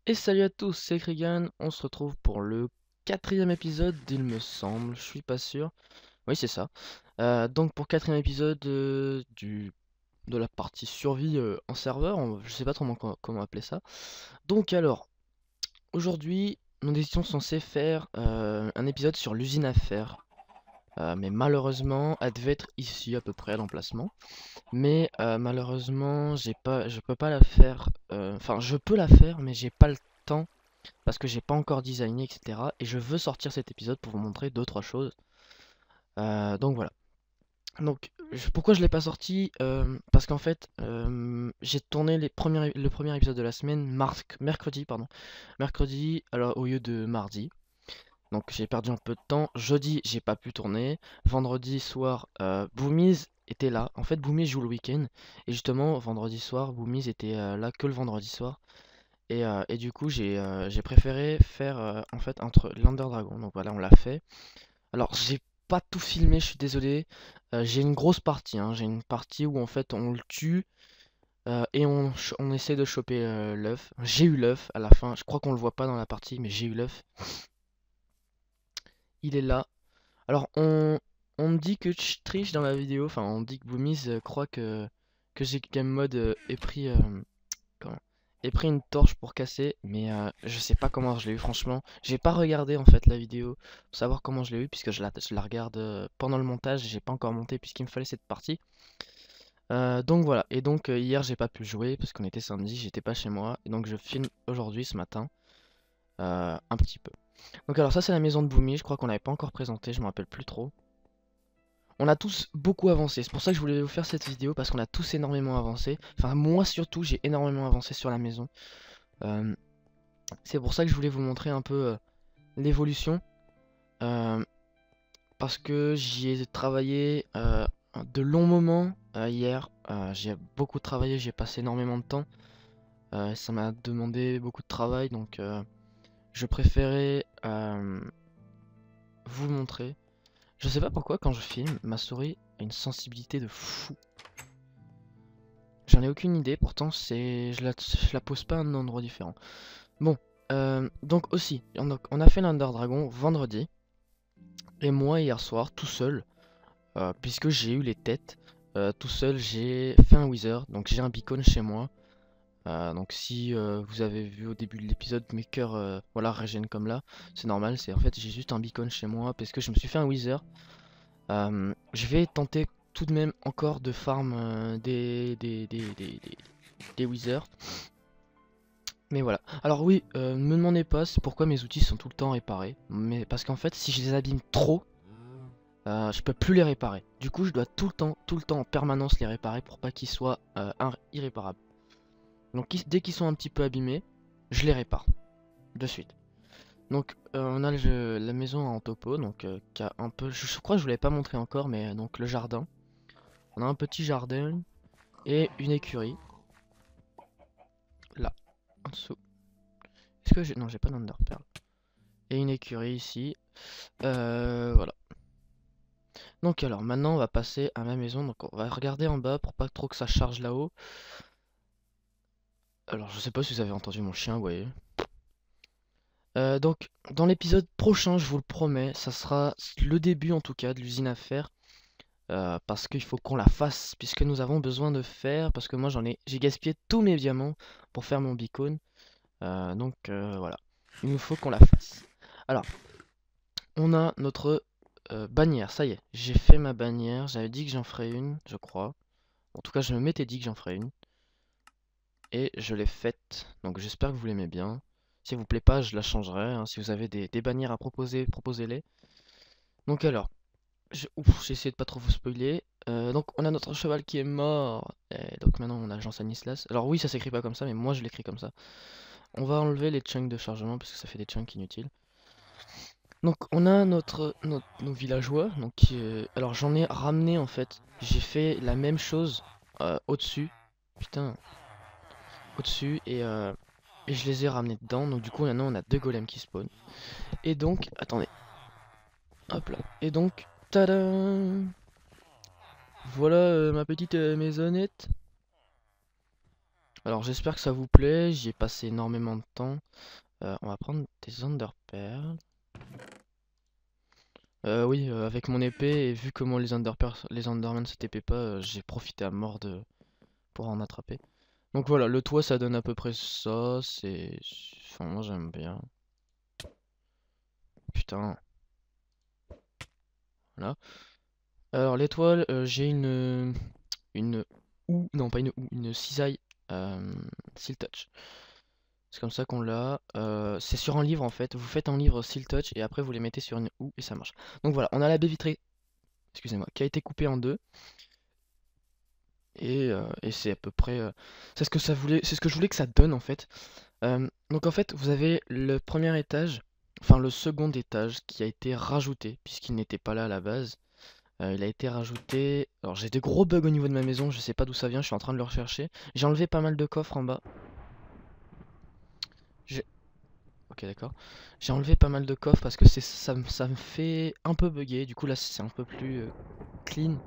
Et salut à tous, c'est Krigan, on se retrouve pour le quatrième épisode, il me semble, je suis pas sûr. Oui, c'est ça. Donc pour quatrième épisode de la partie survie en serveur, je sais pas trop comment appeler ça. Donc alors, aujourd'hui, nous étions censés faire un épisode sur l'usine à fer. Mais malheureusement, elle devait être ici à peu près à l'emplacement. Mais malheureusement, je peux pas la faire. Enfin, je peux la faire, mais j'ai pas le temps parce que j'ai pas encore designé, etc. Et je veux sortir cet épisode pour vous montrer deux trois choses. Donc voilà. Donc pourquoi je l'ai pas sorti? Parce qu'en fait, j'ai tourné le premier épisode de la semaine mercredi, pardon, mercredi alors au lieu de mardi. Donc j'ai perdu un peu de temps. Jeudi, j'ai pas pu tourner. Vendredi soir, Boomies était là. En fait, Boomies joue le week-end. Et justement, vendredi soir, Boomies était là que le vendredi soir. Et du coup, j'ai préféré faire en fait entre l'Under Dragon. Donc voilà, on l'a fait. Alors, j'ai pas tout filmé, je suis désolé. J'ai une grosse partie, hein. J'ai une partie où en fait on le tue et on essaie de choper l'œuf. J'ai eu l'œuf à la fin. Je crois qu'on le voit pas dans la partie, mais j'ai eu l'œuf. Il est là. Alors, on me dit que je triche dans la vidéo. Enfin, on dit que Boomies croit que j'ai game mode et pris. Comment J'ai pris une torche pour casser, mais je sais pas comment je l'ai eu, franchement. J'ai pas regardé en fait la vidéo pour savoir comment je l'ai eu, puisque je la regarde pendant le montage. J'ai pas encore monté puisqu'il me fallait cette partie. Donc voilà, et donc hier j'ai pas pu jouer parce qu'on était samedi, j'étais pas chez moi, et donc je filme aujourd'hui ce matin un petit peu. Donc alors ça c'est la maison de Boomy, je crois qu'on l'avait pas encore présenté, je me rappelle plus trop. On a tous beaucoup avancé, c'est pour ça que je voulais vous faire cette vidéo parce qu'on a tous énormément avancé. Enfin moi surtout j'ai énormément avancé sur la maison. Euh, C'est pour ça que je voulais vous montrer un peu l'évolution. euh, Parce que j'y ai travaillé de longs moments hier. J'ai beaucoup travaillé, j'ai passé énormément de temps. Ça m'a demandé beaucoup de travail, donc je préférais vous montrer. Je sais pas pourquoi quand je filme, ma souris a une sensibilité de fou. J'en ai aucune idée, pourtant je la pose pas à un endroit différent. Bon, donc aussi, on a fait l'Under Dragon vendredi. Et moi, hier soir, tout seul, puisque j'ai eu les têtes, tout seul, j'ai fait un Wither. Donc j'ai un beacon chez moi. Donc si vous avez vu au début de l'épisode, mes cœurs voilà, régènent comme là, c'est normal. C'est en fait, j'ai juste un beacon chez moi parce que je me suis fait un Wither. Je vais tenter tout de même encore de farm des Withers. Mais voilà. Alors oui, ne me demandez pas pourquoi mes outils sont tout le temps réparés. Mais parce qu'en fait, si je les abîme trop, je peux plus les réparer. Du coup, je dois tout le temps en permanence les réparer pour pas qu'ils soient irréparables. Donc dès qu'ils sont un petit peu abîmés, je les répare de suite. Donc on a la maison en topo, donc qui a un peu, je crois que je vous l'avais pas montré encore, mais donc le jardin. On a un petit jardin et une écurie là en dessous. Est-ce que j'ai, non, j'ai pas d'enderpearl. Et une écurie ici. Voilà. Donc alors maintenant on va passer à ma maison. Donc on va regarder en bas pour pas trop que ça charge là-haut. Alors je sais pas si vous avez entendu mon chien, vous voyez. Donc dans l'épisode prochain, je vous le promets, ça sera le début en tout cas de l'usine à fer. Parce qu'il faut qu'on la fasse, puisque nous avons besoin de fer, parce que moi j'ai gaspillé tous mes diamants pour faire mon beacon. Donc voilà, il nous faut qu'on la fasse. Alors, on a notre bannière, ça y est, j'ai fait ma bannière, j'avais dit que j'en ferais une, je crois. En tout cas, je me m'étais dit que j'en ferais une. Et je l'ai faite, donc j'espère que vous l'aimez bien. Si elle vous plaît pas, je la changerai, hein. Si vous avez des bannières à proposer, proposez-les. Donc alors, j'ai essayé de pas trop vous spoiler. Donc on a notre cheval qui est mort. Et donc maintenant on a Jean Stanislas. Alors oui, ça s'écrit pas comme ça, mais moi je l'écris comme ça. On va enlever les chunks de chargement parce que ça fait des chunks inutiles. Donc on a nos villageois. Donc alors j'en ai ramené en fait. J'ai fait la même chose au-dessus. Putain, au-dessus et je les ai ramenés dedans. Donc du coup maintenant on a deux golems qui spawnent. Et donc, attendez, hop là. Et donc, tadam! Voilà ma petite maisonnette. Alors j'espère que ça vous plaît, j'y ai passé énormément de temps. On va prendre des Enderpearls. Oui, avec mon épée, et vu comment les Endermen se TP pas, j'ai profité à mort pour en attraper. Donc voilà, le toit ça donne à peu près ça, Enfin moi j'aime bien. Putain, voilà. Alors l'étoile, j'ai une ou non pas une ou une cisaille Seal Touch. C'est comme ça qu'on l'a. C'est sur un livre en fait. Vous faites un livre Seal Touch et après vous les mettez sur une ou et ça marche. Donc voilà, on a la baie vitrée, excusez-moi, qui a été coupée en deux et c'est à peu près. C'est ce que ça voulait, c'est ce que je voulais que ça donne en fait. Donc en fait, vous avez le premier étage, enfin le second étage qui a été rajouté puisqu'il n'était pas là à la base. Il a été rajouté. Alors j'ai des gros bugs au niveau de ma maison, je sais pas d'où ça vient, je suis en train de le rechercher. J'ai enlevé pas mal de coffres en bas. J'ai- Ok d'accord. J'ai enlevé pas mal de coffres parce que ça me fait un peu bugger. Du coup là c'est un peu plus clean.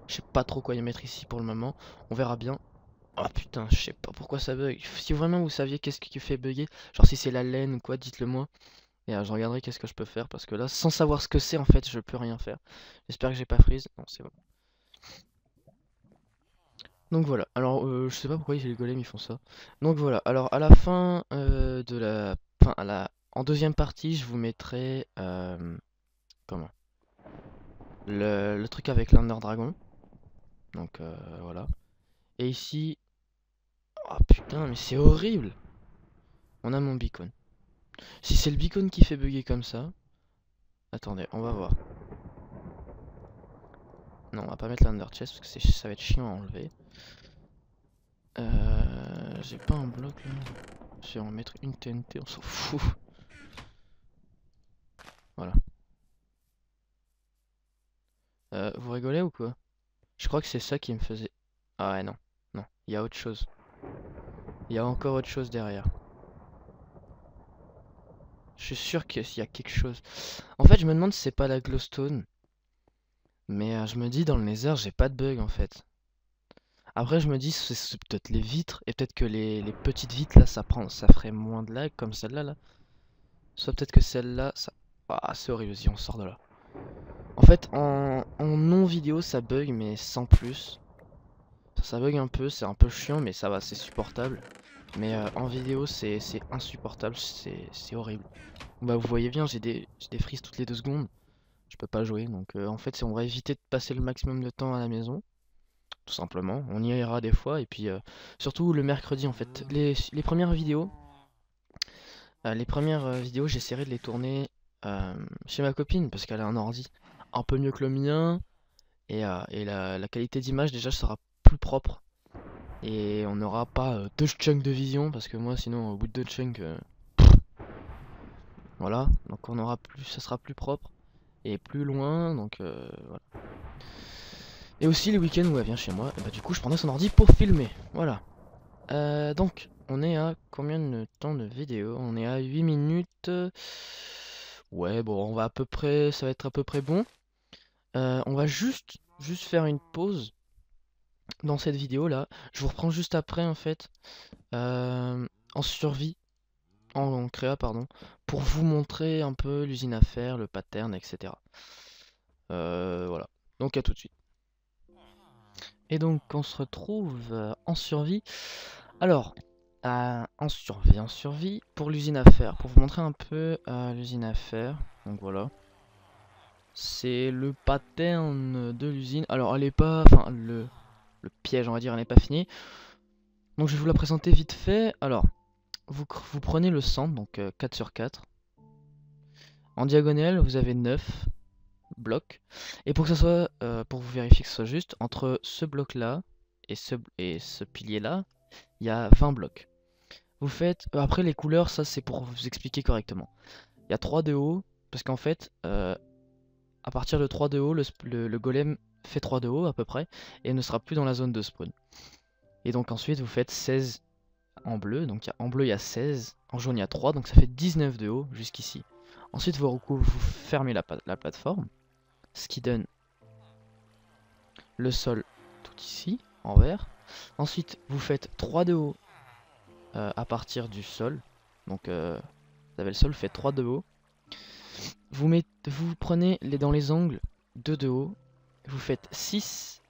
Je sais pas trop quoi y mettre ici pour le moment. On verra bien. Oh putain, je sais pas pourquoi ça bug. Si vraiment vous saviez qu'est-ce qui fait bugger, genre si c'est la laine ou quoi, dites-le moi. Et je regarderai qu'est-ce que je peux faire parce que là, sans savoir ce que c'est en fait, je peux rien faire. J'espère que j'ai pas freeze. Non, c'est bon. Donc voilà, alors je sais pas pourquoi les golems ils font ça. Donc voilà, alors à la fin de la... Enfin, en deuxième partie, je vous mettrai... comment? Le truc avec l'Under Dragon. Donc voilà. Et ici... Oh putain, mais c'est horrible! On a mon beacon. Si c'est le beacon qui fait bugger comme ça... Attendez, on va voir. Non, on va pas mettre l'Under Chest parce que ça va être chiant à enlever. J'ai pas un bloc là. Je vais en mettre une TNT, on s'en fout. Voilà. Vous rigolez ou quoi? Je crois que c'est ça qui me faisait... Ah ouais, non. Non, il y a autre chose. Il y a encore autre chose derrière. Je suis sûr qu'il y a quelque chose. En fait, je me demande si c'est pas la glowstone. Mais je me dis, dans le nether, j'ai pas de bug en fait. Après, je me dis, c'est peut-être les vitres. Et peut-être que les petites vitres là, ça ferait moins de lag comme celle-là là. Soit peut-être que celle-là, ça... Ah, c'est horrible, vas-y, on sort de là. En fait, en non vidéo, ça bug, mais sans plus. Ça bug un peu, c'est un peu chiant, mais ça va, c'est supportable. Mais en vidéo, c'est insupportable, c'est horrible. Bah, vous voyez bien, j'ai des frises toutes les 2 secondes. Je peux pas jouer, donc en fait, on va éviter de passer le maximum de temps à la maison. Tout simplement, on y ira des fois, et puis surtout le mercredi, en fait. Les premières vidéos, j'essaierai de les tourner chez ma copine, parce qu'elle a un ordi un peu mieux que le mien, et la qualité d'image déjà sera plus propre. Et on n'aura pas 2 chunks de vision, parce que moi sinon au bout de 2 chunks, voilà. Donc on aura plus, ça sera plus propre et plus loin, donc voilà. Et aussi les week-ends où elle vient chez moi, et bah du coup je prendrai son ordi pour filmer, voilà. Donc on est à combien de temps de vidéo? On est à 8 minutes. Ouais bon on va à peu près, ça va être à peu près bon. On va juste faire une pause dans cette vidéo là. Je vous reprends juste après en fait. En survie, en créa pardon, pour vous montrer un peu l'usine à faire, le pattern, etc. Voilà, donc à tout de suite. Et donc on se retrouve en survie. Alors, en survie, pour l'usine à faire, pour vous montrer un peu l'usine à faire. Donc voilà, c'est le pattern de l'usine. Alors elle est pas, enfin le piège on va dire, elle n'est pas finie. Donc je vais vous la présenter vite fait. Alors, vous prenez le centre, donc 4 sur 4. En diagonale, vous avez 9 blocs. Et pour que ça soit, pour vous vérifier que ce soit juste, entre ce bloc-là et ce pilier-là, il y a 20 blocs. Vous faites, après les couleurs, ça c'est pour vous expliquer correctement. Il y a 3 de haut, parce qu'en fait, à partir de 3 de haut, le golem fait 3 de haut à peu près, et ne sera plus dans la zone de spawn. Et donc ensuite, vous faites 16 en bleu, donc en bleu il y a 16, en jaune il y a 3, donc ça fait 19 de haut jusqu'ici. Ensuite, vous fermez la plateforme, ce qui donne le sol tout ici, en vert. Ensuite, vous faites 3 de haut à partir du sol. Donc, vous avez le sol, vous faites 3 de haut. Vous prenez dans les angles 2 de haut. Vous faites 6,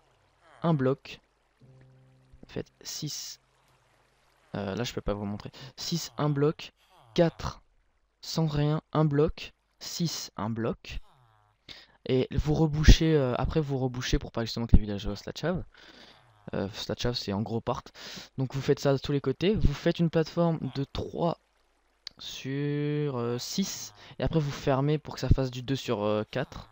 un bloc. Vous faites 6. Là, je peux pas vous montrer. 6, un bloc. 4, sans rien, un bloc. 6, un bloc. Et vous rebouchez, après vous rebouchez pour pas justement que les villageois se la chavent. La chave c'est en gros part. Donc vous faites ça de tous les côtés. Vous faites une plateforme de 3 sur 6. Et après vous fermez pour que ça fasse du 2 sur 4.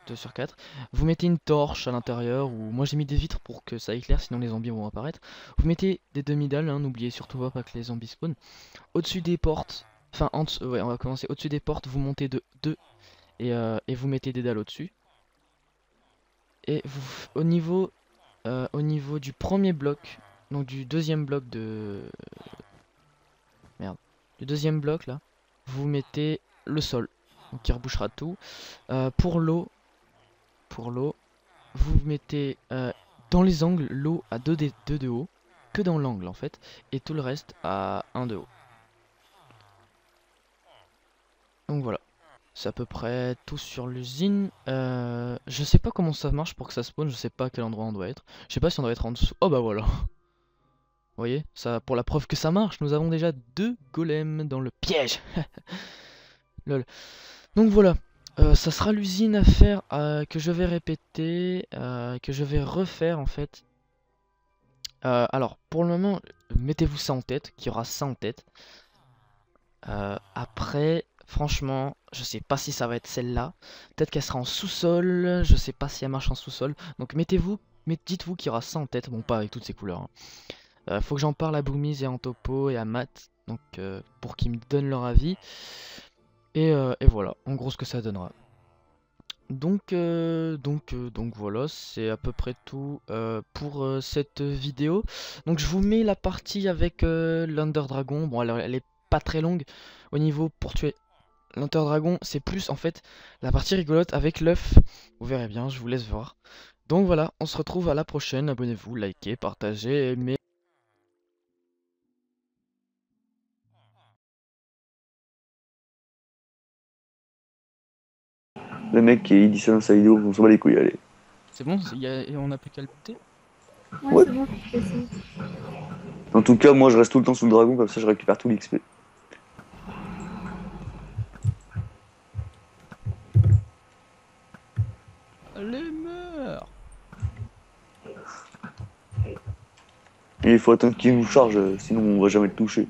2 sur 4. Vous mettez une torche à l'intérieur. Ou moi j'ai mis des vitres pour que ça éclaire, sinon les zombies vont apparaître. Vous mettez des demi-dalles, hein, n'oubliez surtout pas que les zombies spawnent. Au-dessus des portes, enfin ouais, on va commencer. Au-dessus des portes, vous montez de 2. Et vous mettez des dalles au-dessus. Et vous, au niveau du premier bloc, donc du deuxième bloc de... Merde. Du deuxième bloc là, vous mettez le sol, donc qui rebouchera tout. Pour l'eau, vous mettez dans les angles l'eau à 2 de haut, que dans l'angle en fait, et tout le reste à 1 de haut. Donc voilà. C'est à peu près tout sur l'usine. Je sais pas comment ça marche pour que ça spawn, je sais pas à quel endroit on doit être. Je sais pas si on doit être en dessous. Oh bah voilà. Vous voyez, ça pour la preuve que ça marche, nous avons déjà 2 golems dans le piège. Lol. Donc voilà, ça sera l'usine à faire que je vais répéter, que je vais refaire en fait. Alors pour le moment, mettez-vous ça en tête, qu'il y aura ça en tête. Après, franchement, je sais pas si ça va être celle-là. Peut-être qu'elle sera en sous-sol. Je sais pas si elle marche en sous-sol. Donc dites-vous qu'il y aura ça en tête. Bon, pas avec toutes ces couleurs, hein. Faut que j'en parle à Boomies et à Antopo et à Matt. Donc pour qu'ils me donnent leur avis. Et voilà, en gros ce que ça donnera. Donc voilà, c'est à peu près tout pour cette vidéo. Donc je vous mets la partie avec l'Under Dragon. Bon, elle est pas très longue au niveau pour tuer l'Under Dragon. C'est plus en fait la partie rigolote avec l'œuf. Vous verrez bien, je vous laisse voir. Donc voilà, on se retrouve à la prochaine. Abonnez-vous, likez, partagez, aimez. Le mec il dit ça dans sa vidéo, on s'en bat les couilles, allez. C'est bon, on a plus qu'à le buter. Ouais. C'est bon, je fais ça. En tout cas, moi je reste tout le temps sous le dragon, comme ça je récupère tout l'XP. Allez, meurs! Et il faut attendre qu'il nous charge, sinon on va jamais le toucher.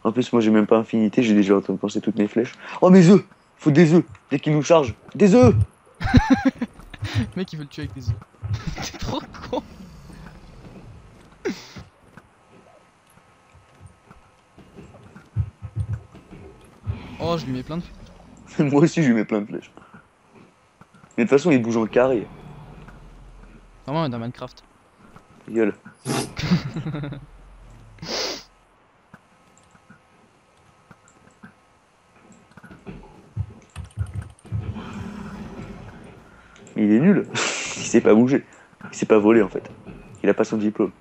En plus, moi j'ai même pas infinité, j'ai déjà en train de penser toutes mes flèches. Oh mes œufs! Faut des œufs! Dès qu'il nous charge! Des œufs! Le mec il veut le tuer avec des œufs. T'es trop con! Oh, je lui mets plein de flèches. Moi aussi je lui mets plein de flèches. Mais de toute façon, il bouge en carré. Vraiment, dans Minecraft. Gueule. Il est nul. Il sait pas bouger. Il sait pas voler en fait. Il a pas son diplôme.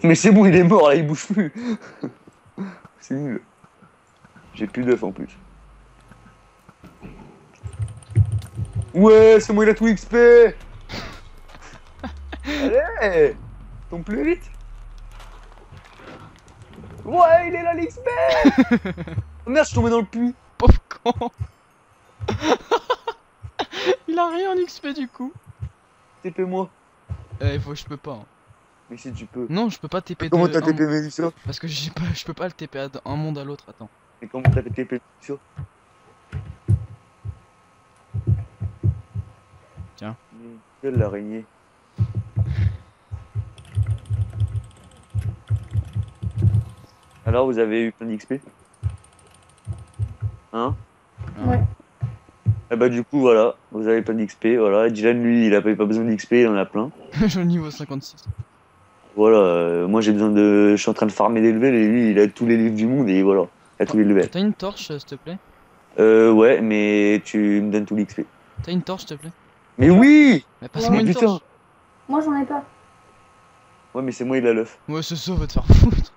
Mais c'est bon, il est mort là, il bouge plus. C'est nul. J'ai plus d'œufs en plus. Ouais, c'est moi, il a tout XP. Allez, tombe plus vite. Ouais, il est là l'XP. Oh, merde, je suis tombé dans le puits. Pauvre con! Il a rien en XP du coup. TP-moi. Je peux pas. Hein. Mais si tu peux. Non, je peux pas TP Comment de t'as un- TP Médusa? Parce que je peux pas le TP d'un monde à l'autre, attends. Mais comment t'as TP Médusa? Tiens. Quelle l'araignée. Alors, vous avez eu plein d'XP? Hein? Ouais. Eh bah du coup, voilà, vous avez plein d'XP, voilà. Dylan, lui, il a pas besoin d'XP, il en a plein. J'ai le niveau 56. Voilà, moi j'ai besoin de... Je suis en train de farmer des levels et lui, il a tous les livres du monde et voilà, il a tous les levels. T'as une torche, s'il te plaît? Ouais, mais tu me donnes tout l'XP. T'as une torche, s'il te plaît? Mais oui! Mais passe-moi Mais une putain! torche. Moi, j'en ai pas. Ouais, mais c'est moi, il a l'œuf. Ouais, c'est ça, va te faire foutre.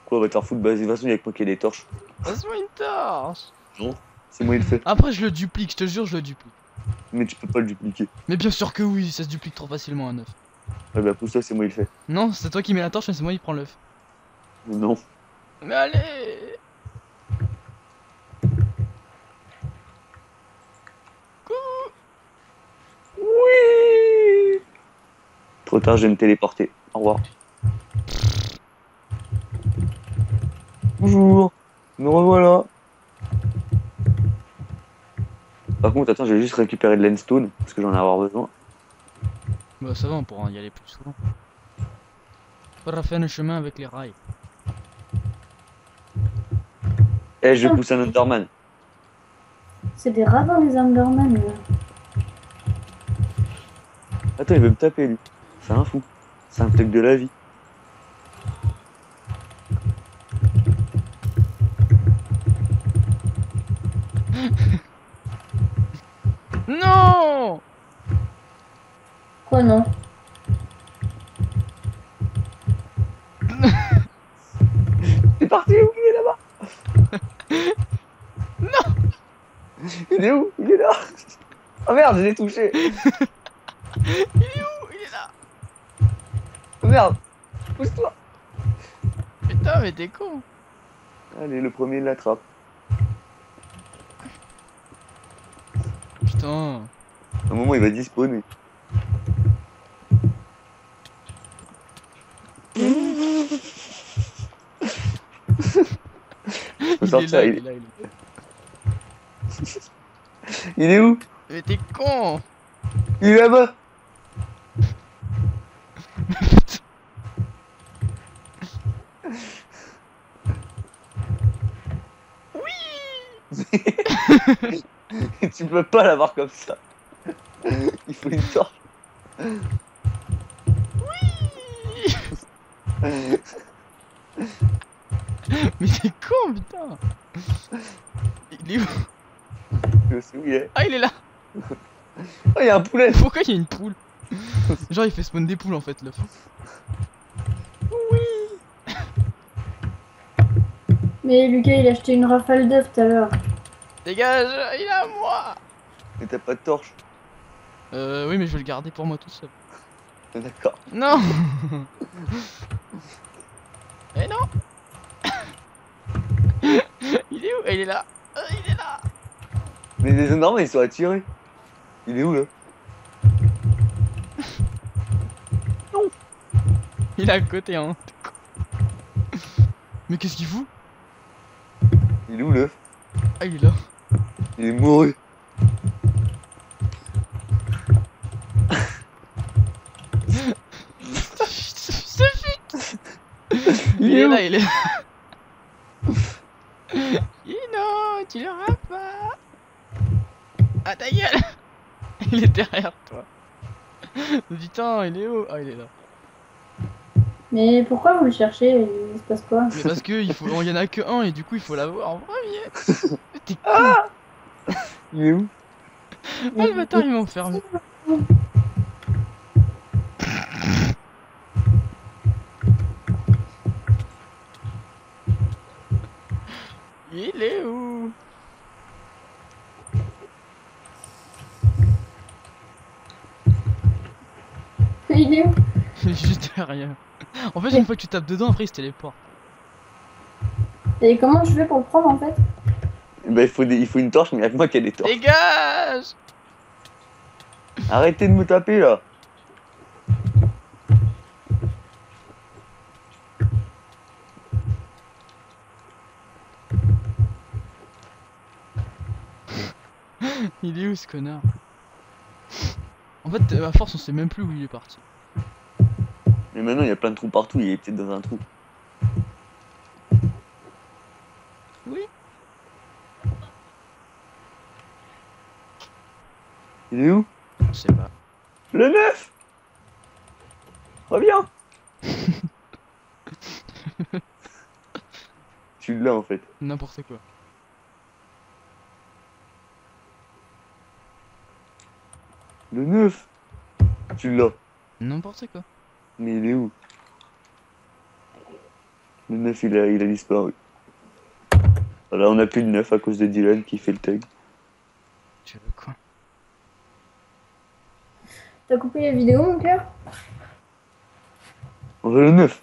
Quoi, on va te faire foutre? Bah, de toute façon, il y a que moi qui ai des torches. Passe-moi une torche. Non, c'est moi, il le fait. Après, je le duplique, je te jure, je le duplique. Mais tu peux pas le dupliquer. Mais bien sûr que oui, ça se duplique trop facilement un œuf. Ouais, bah, pour ça, c'est moi, il le fait. Non, c'est toi qui mets la torche, mais c'est moi qui prends l'œuf. Non. Mais allez. Coucou. Oui. Trop tard, je vais me téléporter. Au revoir. Bonjour. Me revoilà. Par contre, attends, je vais juste récupérer de l'endstone, parce que j'en ai avoir besoin. Bah ça va, on pourra y aller plus souvent. On va faire un chemin avec les rails. Eh, je vais pousser un Enderman. C'est des rats dans les Enderman, là. Attends, il veut me taper, lui. C'est un fou. C'est un truc de la vie. Non. Quoi, non? C'est parti où? Il est là-bas. Non. Il est où? Il est là. Oh merde, je l'ai touché. Il est où? Il est là. Oh merde. Pousse-toi. Putain, mais t'es con. Allez, le premier, il l'attrape. Putain. À un moment, il va dispawner. Faut Il est sortir, là, il est là, il est là. il est où? Mais t'es con. Il est là-bas. Tu peux pas l'avoir comme ça. Il faut une torche. Mais t'es con, putain. Il est où? Je sais où il est. Ah, il est là. Oh, il y a un poulet. Pourquoi il y a une poule? Genre, il fait spawn des poules en fait, l'œuf. Mais Lucas, il a acheté une rafale d'œufs tout à l'heure. Dégage, il est à moi. Mais t'as pas de torche. Oui, mais je vais le garder pour moi tout seul. D'accord. Non. Eh non. Il est où? Il est là. Il est là. Mais les énormes, ils sont attirés. Il est où là? Il est à côté, hein. Mais qu'est-ce qu'il fout? Il est où l'œuf? Ah, il est là. Il est mouru. Ce fut. Il Il est est où? là, il est là. Ino, tu l'auras pas. Ah, ta gueule. Il est derrière toi. Putain, il est où? Ah, il est là. Mais pourquoi vous le cherchez? Il se passe quoi? Mais parce que il y en a que un et du coup il faut l'avoir en premier. Mais t'es con. Il est où? Ah, le bâtard il m'a enfermé. Il est où? Il est où? Il est juste derrière. En fait, une fois que tu tapes dedans, après il se téléporte. Et comment je fais pour le prendre en fait? Bah, il faut une torche, mais il y a que moi qui ai des torches. Dégage! Arrêtez de me taper là. Il est où ce connard? En fait, à force, on sait même plus où il est parti. Mais maintenant, il y a plein de trous partout. Il est peut-être dans un trou. Oui. Il est où? Je sais pas. Le 9. Reviens. Tu l'as en fait. N'importe quoi. Le 9. Tu l'as. N'importe quoi. Mais il est où? Le 9 il a disparu. Voilà, on a plus de 9 à cause de Dylan qui fait le tag. Tu veux quoi? T'as coupé la vidéo, mon cœur? On veut le 9.